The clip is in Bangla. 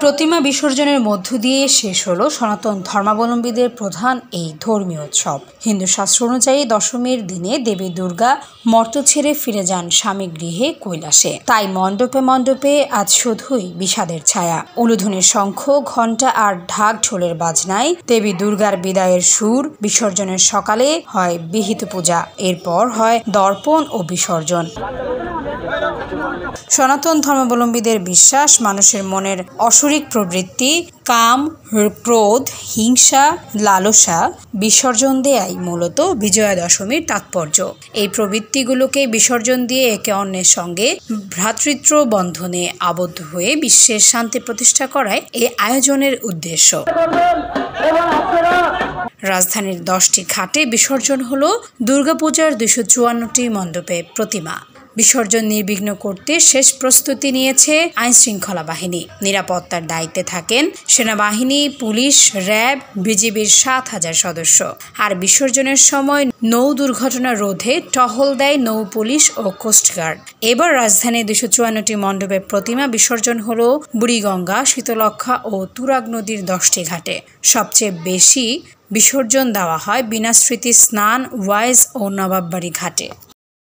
প্রতিমা বিসর্জনের মধ্য দিয়ে শেষ হলো সনাতন ধর্মাবলম্বীদের প্রধান এই ধর্মীয় উৎসব। হিন্দু শাস্ত্র অনুযায়ী দশমীর দিনে দেবী দুর্গা মর্ত ছেড়ে ফিরে যান স্বামী গৃহে কৈলাসে। তাই মণ্ডপে মণ্ডপে আজ শুধুই বিষাদের ছায়া। উলুধ্বনির শঙ্খ, ঘণ্টা আর ঢাক ঢোলের বাজনায় দেবী দুর্গার বিদায়ের সুর। বিসর্জনের সকালে হয় বিহিত পূজা, এরপর হয় দর্পণ ও বিসর্জন। সনাতন ধর্মাবলম্বীদের বিশ্বাস, মানুষের মনের অসুরিক প্রবৃত্তি, কাম, ক্রোধ, হিংসা, লালসা বিসর্জন দেয়াই মূলত বিজয়া দশমীর তাৎপর্য। এই প্রবৃত্তিগুলোকে বিসর্জন দিয়ে একে অন্যের সঙ্গে ভ্রাতৃত্ব বন্ধনে আবদ্ধ হয়ে বিশ্বের শান্তি প্রতিষ্ঠা করাই এই আয়োজনের উদ্দেশ্য। রাজধানীর 10টি ঘাটে বিসর্জন হলো দুর্গাপূজার 254টি মণ্ডপে প্রতিমা। বিসর্জন নির্বিঘ্ন করতে শেষ প্রস্তুতি নিয়েছে আইনশৃঙ্খলা বাহিনী। নিরাপত্তার দায়িত্বে থাকেন সেনাবাহিনী, পুলিশ, র্যাব, বিজিবির 7,000 সদস্য। আর বিসর্জনের সময় নৌ দুর্ঘটনা রোধে টহল দেয় নৌ পুলিশ ও কোস্টগার্ড। এবার রাজধানীর 254টি মণ্ডপে প্রতিমা বিসর্জন হলো বুড়িগঙ্গা, শীতলক্ষ্যা ও তুরাগ নদীর 10টি ঘাটে। সবচেয়ে বেশি বিসর্জন দেওয়া হয় বিনা স্মৃতি স্নান, ওয়াইজ ও নবাববাড়ি ঘাটে।